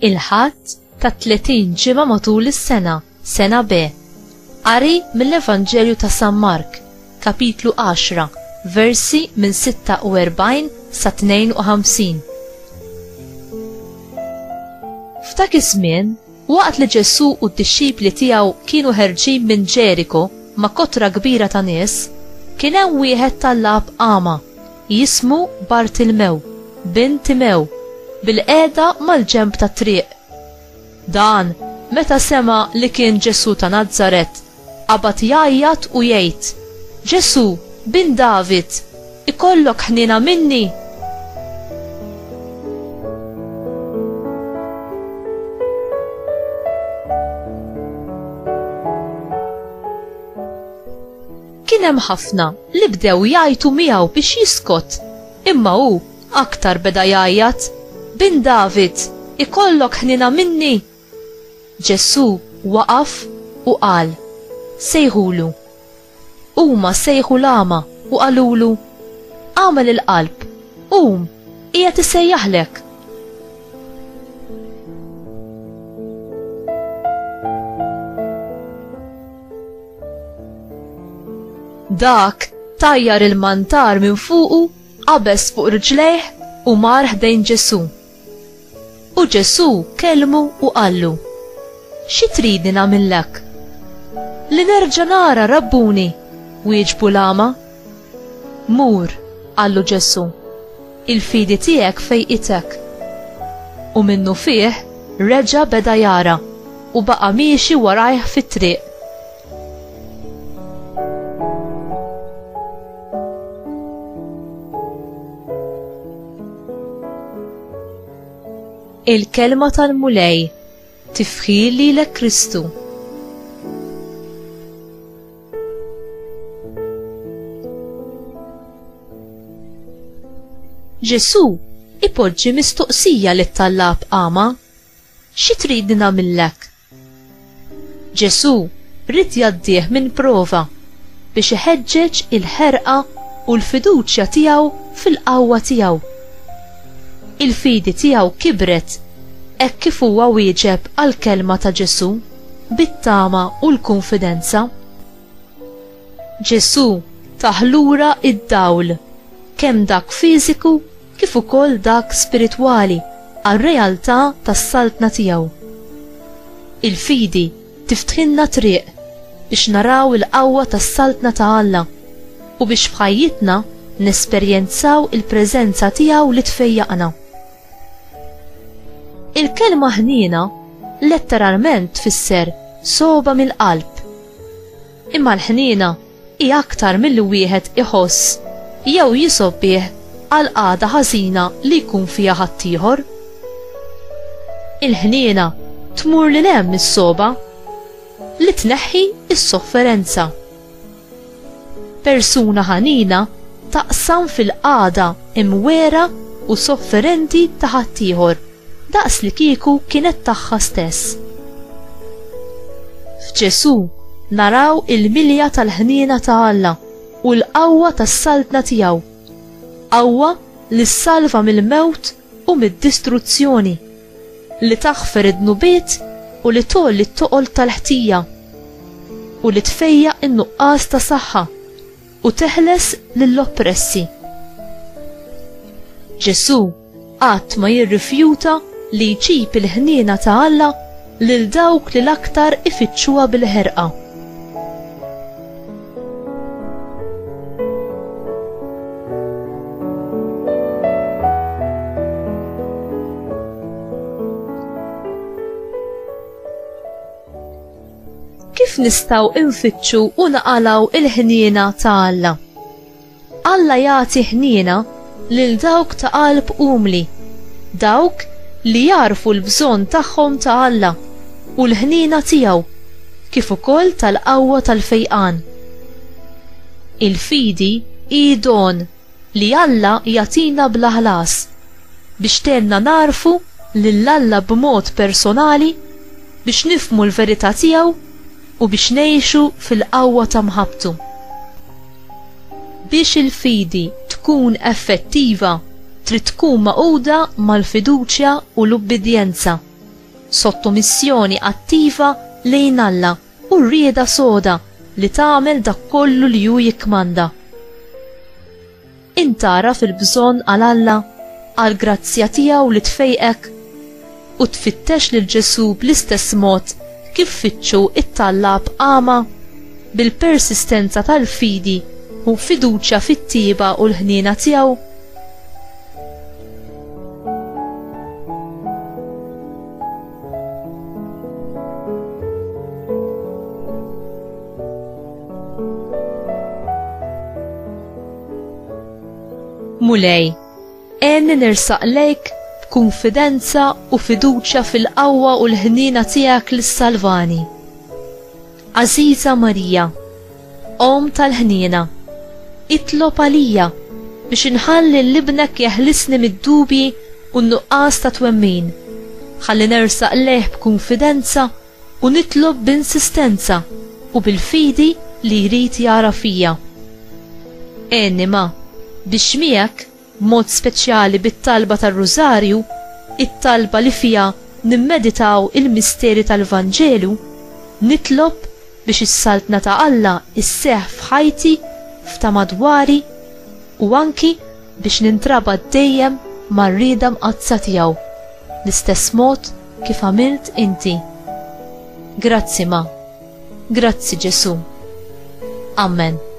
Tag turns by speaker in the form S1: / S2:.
S1: il-ħadd ta' 30 ġimgħa matul is-sena, sena B. Qari mill-Evanġelju ta' San Mark, kapitlu 10, versi minn 46 sa 52. F'dak iż-żmien, waqt li Ġesu u d-dixxipli tiegħu kienu ħerġin minn Ġeriko ma' kotra kbira ta' nies, kien hemm wieħed tal-lab qama, jismu Bartilmew, bin Timew, bil-qiegħda mal-ġenb tat-triq. Dan, meta sema li kien Ġesu ta' Nażaret, qabad jgħajjat u jgħid: Ġesu, bin David, ikollok ħnina minni. Kien hemm ħafna li bdew jgħidu miegħu biex jiskot, imma hu aktar beda jgħajjat: bin David, ikollok ħnina minni. Ġesu waqaf u qal: sejħulu. Huma sejħu l-ama u qalulu: għamel il-qalb, qiegħed isejjaħlek. Dak tajjar il-mantar minn fuqu, qabeż fuq riġlejh u mar ħdejn Ġesu. U Ġesu kelmu u qallu: xi tridni nagħmillek? Li nerġa' nara Rabbuni, wieġbu l-ama. Mur, qallu Ġesu, il-fidi tiegħek fejqitek. U minnu fih reġa' beda jara u baqa' miexi warajh fit-triq. Il-kelma tal-mulej, tifħil lilek Kristu. Ġesu ipoġġi mistoqsija lit-tallab qama: xi tridni nagħmillek? Ġesu rid jgħaddih minn prova biex iħeġġeġ il-ħerqa u l-fiduċja tiegħu fil-qawwa tiegħu. Il-fidi tiegħu kibret hekk kif huwa wieġeb għall-kelma ta' Ġesu bit-tama u l-konfidenza. Ġesu taħlura id-dawl, kemm dak fiżiku kif ukoll dak spiritwali għar-realtà tas-saltna tiegħu. Il-fidi tiftħilna triq biex naraw il-qawwa tas-saltna ta' Alla u biex f'ħajjitna nesperjenzaw il-preżenza tiegħu li tfejjaqna. Il-kelma ħniena letteralment tfisser soba mill-qalb. Imma l-ħniena hija aktar milli wieħed iħoss jew jisob bih għal qagħda ħażina li jkun fiha ħaddieħor. Il-ħniena tmur lil hemm is-soba li tneħħi s-sofferenza. Persuna ħanina taqsam fil-qagħda imwera u sofferenti ta' ħaddieħor daqs li kieku kienet tagħha stess. F'Ġesu naraw il-milja tal-ħniena ta' Alla u l-qawwa tas-saltna tiegħu, qawwa li ssalva mill-mewt u mid-distruzzjoni, li taħfer id-nubiet u li tolli t-toqol tal-ħtija u li tfejjaq in-nuqqas ta' saħħa u teħles lill-oppressi. Ġesu qatt ma jirrifjuta li jġib il-ħniena ta' Alla lil dawk li l-aktar ifittxuha bil-ħerqa. Kif nistgħu infittxu u naqalaw il-ħniena ta' Alla? Alla jagħti ħniena lil dawk ta' qalb umli, dawk li jarfu l-bżonn tagħhom ta' Alla u l-ħniena tiegħu kif ukoll tal-qawwa tal-fejqan. Il-fidi hi don li Alla jagħtina bla ħlas biex tenna narfu lil Alla b'mod personali, biex nifhmu l-verità tiegħu u biex ngħixu fil-qawwa ta' mħabbtu. Biex il-fidi tkun effettiva trid tkun maquda mal-fiduċja u l-ubbidjenza sottomissjoni attiva lejn Alla u rrieda soda li tagħmel dak kollu li hu jikkmanda. Intara fil-bżonn għal Alla, għal grazzja tiegħu li tfejqek u tfittex lil Ġesu bl-istess mod kif fittxu it-tallab ama bil-persistenza tal-fidi u fiduċja fit-tieba u l-ħniena tiegħu. Mulej, enni nirsaq lejk b'kunfidenza u fiduċja fil-qawwa u l-ħniena tiegħek lis-salvani. Għażiża Marija, Om tal-ħniena, itlob għalija biex inħalli l-ibnek jeħlisni mid-dubji u n-nuqqas ta' twemmin. Ħalli nersaq lejh b'kunfidenza u nitlob b'insistenza u bil-fidi li jrid jara fija. Enni ma biex miegħek mod speċjali bit-talba tar-Rużarju, it-talba li fija nimmeditaw il-misteri tal-Vanġelu, nitlob biex is-saltna ta' Alla isseħħ f'ħajti, f'tamadwari u anki biex nintraba dejjem mar-rieda mqazza tiegħu, l-istess mod kif għamilt inti. Grazzi ma, grazzi Ġesu. Amen.